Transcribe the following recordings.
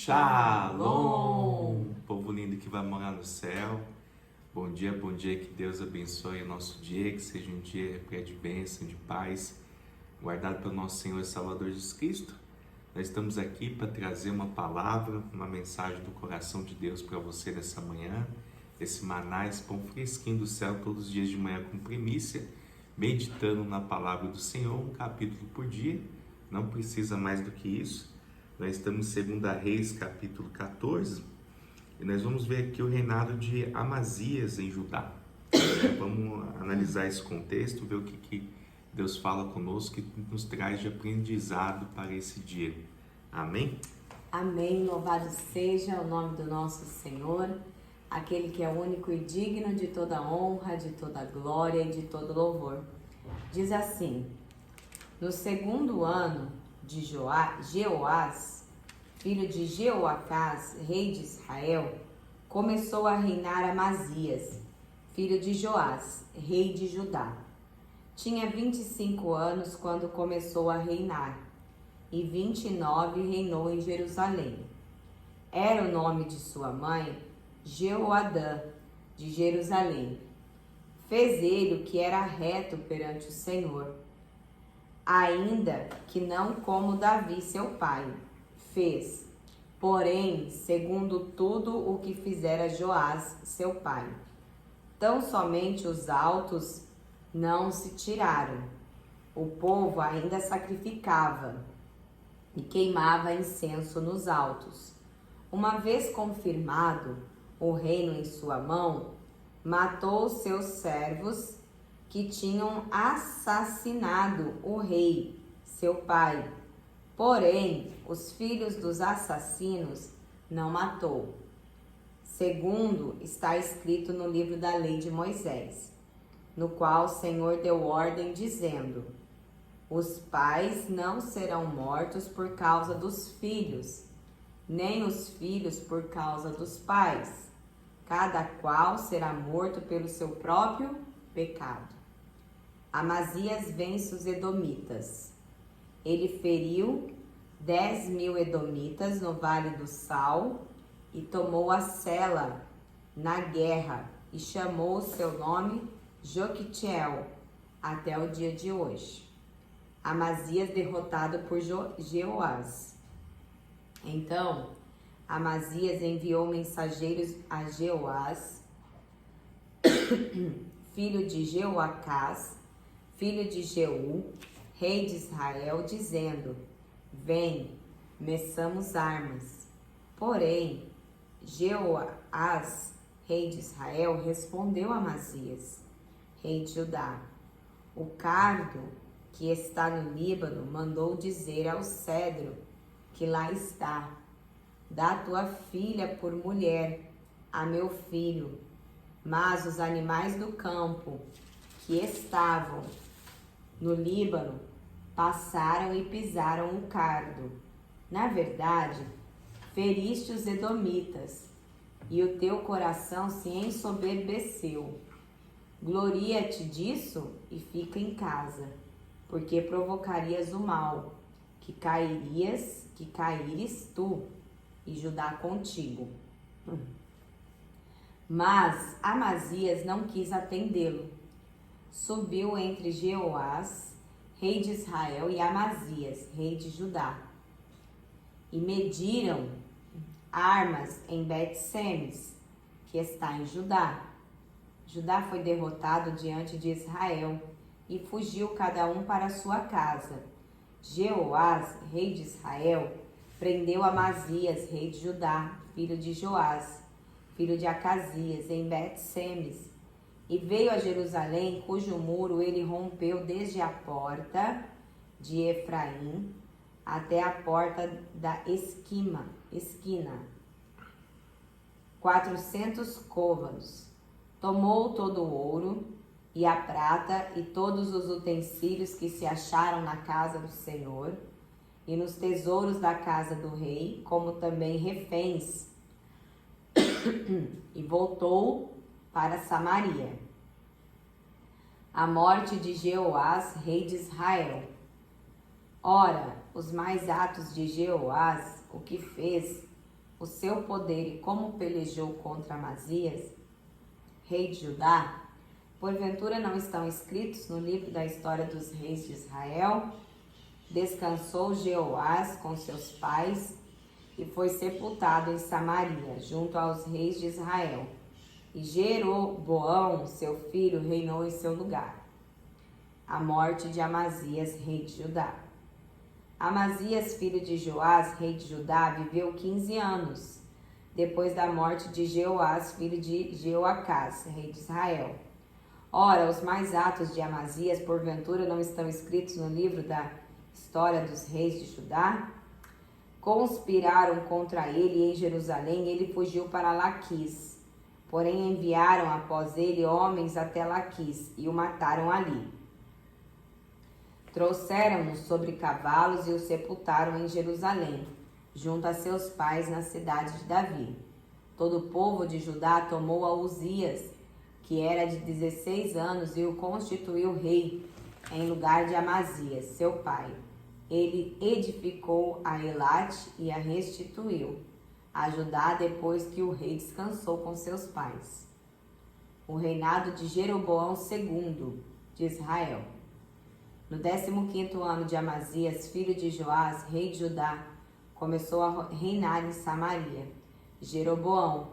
Shalom! Povo lindo que vai morar no céu. Bom dia, que Deus abençoe o nosso dia, que seja um dia repleto de bênção, de paz, guardado pelo nosso Senhor e Salvador Jesus Cristo. Nós estamos aqui para trazer uma palavra, uma mensagem do coração de Deus para você nessa manhã, esse maná, esse pão fresquinho do céu todos os dias de manhã com primícia, meditando na palavra do Senhor, um capítulo por dia, não precisa mais do que isso. Nós estamos em 2 Reis, capítulo 14, e nós vamos ver aqui o reinado de Amazias em Judá. Vamos analisar esse contexto, ver o que Deus fala conosco, que nos traz de aprendizado para esse dia. Amém? Amém. Louvado seja o nome do nosso Senhor, aquele que é único e digno de toda honra, de toda glória e de todo louvor. Diz assim: no segundo ano de Jeoás, filho de Jeoacás, rei de Israel, começou a reinar Amazias, filho de Joás, rei de Judá. Tinha 25 anos quando começou a reinar, e 29 reinou em Jerusalém. Era o nome de sua mãe Jeoadã, de Jerusalém. Fez ele o que era reto perante o Senhor, ainda que não como Davi seu pai fez, porém segundo tudo o que fizera Joás seu pai. Tão somente os altos não se tiraram. O povo ainda sacrificava e queimava incenso nos altos. Uma vez confirmado o reino em sua mão, matou seus servos que tinham assassinado o rei, seu pai. Porém, os filhos dos assassinos não matou, segundo está escrito no livro da lei de Moisés, no qual o Senhor deu ordem, dizendo: os pais não serão mortos por causa dos filhos, nem os filhos por causa dos pais. Cada qual será morto pelo seu próprio pecado. Amazias vence os edomitas. Ele feriu 10.000 edomitas no Vale do Sal e tomou a Sela na guerra e chamou o seu nome Joquitiel até o dia de hoje. Amazias derrotado por Jeoás. Então, Amazias enviou mensageiros a Jeoás, filho de Jeoacás, filho de Jeú, rei de Israel, dizendo: vem, meçamos armas. Porém, Jeoás, rei de Israel, respondeu a Amazias, rei de Judá: o cardo que está no Líbano mandou dizer ao cedro que lá está: dá tua filha por mulher a meu filho. Mas os animais do campo que estavam no Líbano passaram e pisaram o cardo. Na verdade, feriste os edomitas, e o teu coração se ensoberbeceu. Gloria-te disso e fica em casa, porque provocarias o mal, que caíres tu e Judá contigo. Mas Amazias não quis atendê-lo. Subiu entre Jeoás, rei de Israel, e Amazias, rei de Judá, e mediram armas em Bet-Semes, que está em Judá. Judá foi derrotado diante de Israel, e fugiu cada um para sua casa. Jeoás, rei de Israel, prendeu Amazias, rei de Judá, filho de Joás, filho de Acasias, em Bet-Semes, e veio a Jerusalém, cujo muro ele rompeu desde a porta de Efraim até a porta da esquina, 400 côvados. Tomou todo o ouro e a prata e todos os utensílios que se acharam na casa do Senhor e nos tesouros da casa do rei, como também reféns, e voltou para Samaria. A morte de Jeoás, rei de Israel. Ora, os mais atos de Jeoás, o que fez, o seu poder e como pelejou contra Amazias, rei de Judá, porventura não estão escritos no livro da história dos reis de Israel? Descansou Jeoás com seus pais e foi sepultado em Samaria, junto aos reis de Israel. E Jeroboão, seu filho, reinou em seu lugar. A morte de Amazias, rei de Judá. Amazias, filho de Joás, rei de Judá, viveu 15 anos, depois da morte de Jeoás, filho de Jeoacás, rei de Israel. Ora, os mais atos de Amazias, porventura, não estão escritos no livro da história dos reis de Judá? Conspiraram contra ele em Jerusalém, e ele fugiu para Laquis. Porém, enviaram após ele homens até Laquis e o mataram ali. Trouxeram-no sobre cavalos e o sepultaram em Jerusalém, junto a seus pais na cidade de Davi. Todo o povo de Judá tomou a Uzias, que era de 16 anos, e o constituiu rei, em lugar de Amazias, seu pai. Ele edificou a Elate e a restituiu a Judá depois que o rei descansou com seus pais. O reinado de Jeroboão II de Israel. No 15º ano de Amazias, filho de Joás, rei de Judá, começou a reinar em Samaria. Jeroboão,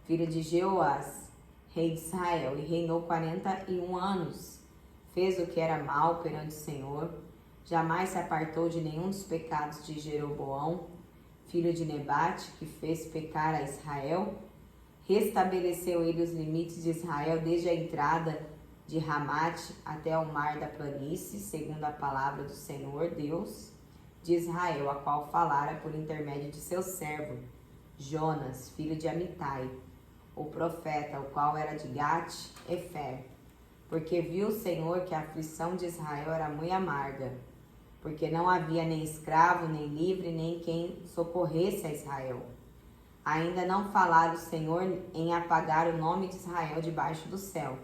filho de Jeoás, rei de Israel, e reinou 41 anos. Fez o que era mal perante o Senhor. Jamais se apartou de nenhum dos pecados de Jeroboão, filho de Nebate, que fez pecar a Israel. Restabeleceu ele os limites de Israel desde a entrada de Ramate até o mar da planície, segundo a palavra do Senhor, Deus de Israel, a qual falara por intermédio de seu servo, Jonas, filho de Amitai, o profeta, o qual era de Gat-Efer. Porque viu o Senhor que a aflição de Israel era muito amarga, porque não havia nem escravo, nem livre, nem quem socorresse a Israel. Ainda não falara o Senhor em apagar o nome de Israel debaixo do céu,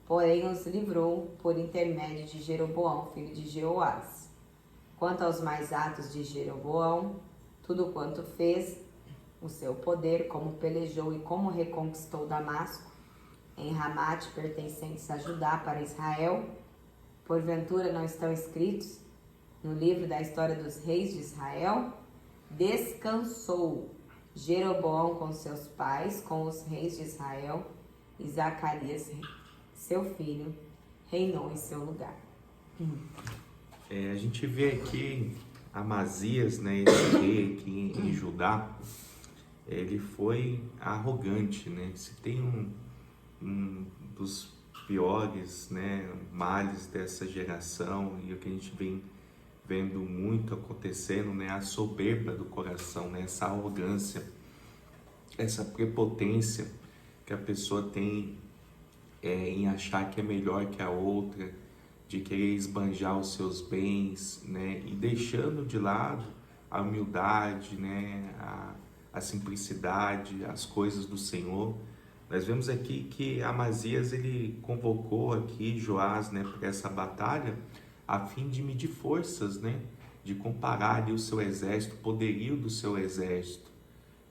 porém os livrou por intermédio de Jeroboão, filho de Jeoás. Quanto aos mais atos de Jeroboão, tudo quanto fez, o seu poder, como pelejou e como reconquistou Damasco, em Ramate, pertencentes a Judá para Israel, porventura não estão escritos no livro da história dos reis de Israel? Descansou Jeroboão com seus pais, com os reis de Israel, e Zacarias, seu filho, reinou em seu lugar. A gente vê aqui Amazias, né, esse rei aqui em Judá, ele foi arrogante, né? Se tem um dos piores, né, males dessa geração, e o que a gente vem vendo muito acontecendo, né, a soberba do coração, né, essa arrogância, essa prepotência que a pessoa tem em achar que é melhor que a outra, de querer esbanjar os seus bens, né, e deixando de lado a humildade, né, a simplicidade, as coisas do Senhor. Nós vemos aqui que Amazias, ele convocou aqui Joás, né, para essa batalha, a fim de medir forças, né, de comparar ali o seu exército, o poderio do seu exército.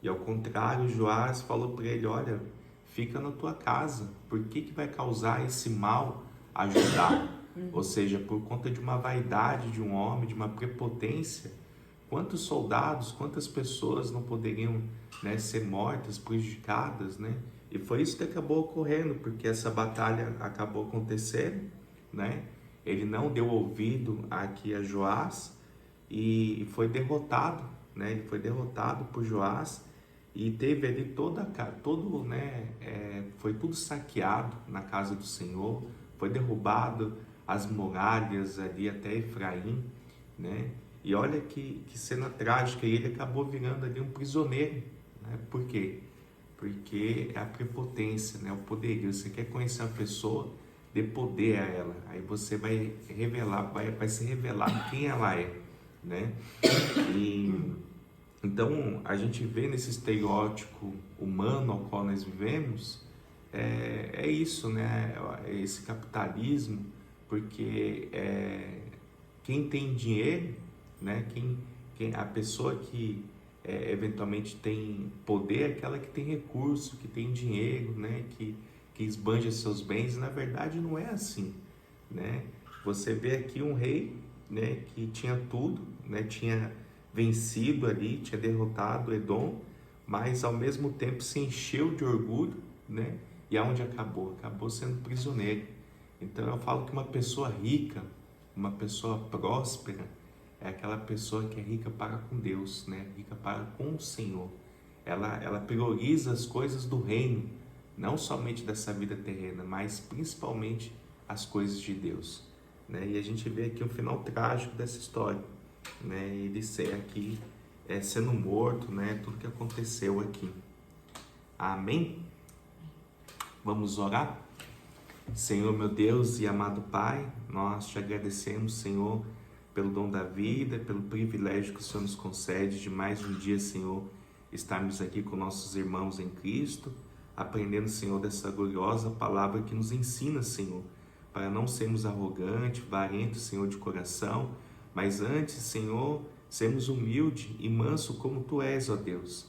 E ao contrário, Joás falou para ele: olha, fica na tua casa, por que vai causar esse mal a Judá? Ou seja, por conta de uma vaidade de um homem, de uma prepotência, quantos soldados, quantas pessoas não poderiam, né, ser mortas, prejudicadas, né? E foi isso que acabou ocorrendo, porque essa batalha acabou acontecendo, né? Ele não deu ouvido aqui a Joás e foi derrotado, né? Ele foi derrotado por Joás e teve ali foi tudo saqueado na casa do Senhor, foi derrubado as muralhas ali até Efraim, né? E olha que cena trágica, ele acabou virando ali um prisioneiro, né? Por quê? Porque é a prepotência, né? O poderio. Você quer conhecer a pessoa, dê poder a ela, aí você vai se revelar quem ela é, né? Então a gente vê nesse estereótipo humano ao qual nós vivemos, é isso, né? Esse capitalismo, porque quem tem dinheiro, né? A pessoa que eventualmente tem poder, aquela que tem recurso, que tem dinheiro, né? Que esbanja seus bens. Na verdade não é assim, né? Você vê aqui um rei, né, que tinha tudo, né, tinha vencido ali, tinha derrotado Edom, mas ao mesmo tempo se encheu de orgulho, né? E aonde acabou? Acabou sendo prisioneiro. Então eu falo que uma pessoa rica, uma pessoa próspera, é aquela pessoa que é rica para com Deus, né? Rica para com o Senhor. Ela prioriza as coisas do reino, não somente dessa vida terrena, mas principalmente as coisas de Deus, né? E a gente vê aqui um final trágico dessa história, né? Ele ser aqui sendo morto, né? Tudo que aconteceu aqui. Amém? Vamos orar? Senhor, meu Deus e amado Pai, nós te agradecemos, Senhor, pelo dom da vida, pelo privilégio que o Senhor nos concede de mais um dia, Senhor, estarmos aqui com nossos irmãos em Cristo, aprendendo, Senhor, dessa gloriosa palavra que nos ensina, Senhor, para não sermos arrogantes, varentos, Senhor, de coração, mas antes, Senhor, sermos humildes e manso como Tu és, ó Deus,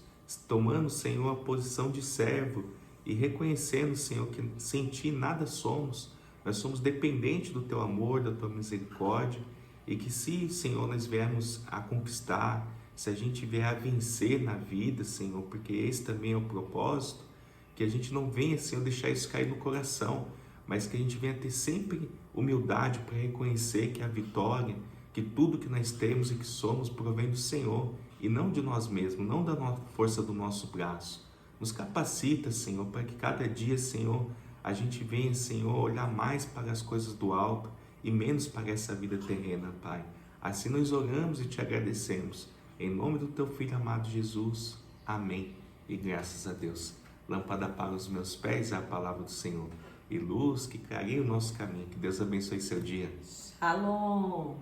tomando, Senhor, a posição de servo e reconhecendo, Senhor, que sem Ti nada somos, nós somos dependentes do Teu amor, da Tua misericórdia, e que se, Senhor, nós viermos a conquistar, se a gente vier a vencer na vida, Senhor, porque esse também é o propósito, que a gente não venha, Senhor, deixar isso cair no coração, mas que a gente venha ter sempre humildade para reconhecer que a vitória, que tudo que nós temos e que somos provém do Senhor e não de nós mesmos, não da força do nosso braço. Nos capacita, Senhor, para que cada dia, Senhor, a gente venha, Senhor, olhar mais para as coisas do alto e menos para essa vida terrena, Pai. Assim nós oramos e te agradecemos. Em nome do Teu Filho amado Jesus. Amém. E graças a Deus. Lâmpada para os meus pés é a palavra do Senhor e luz que clareia o nosso caminho. Que Deus abençoe seu dia. Shalom.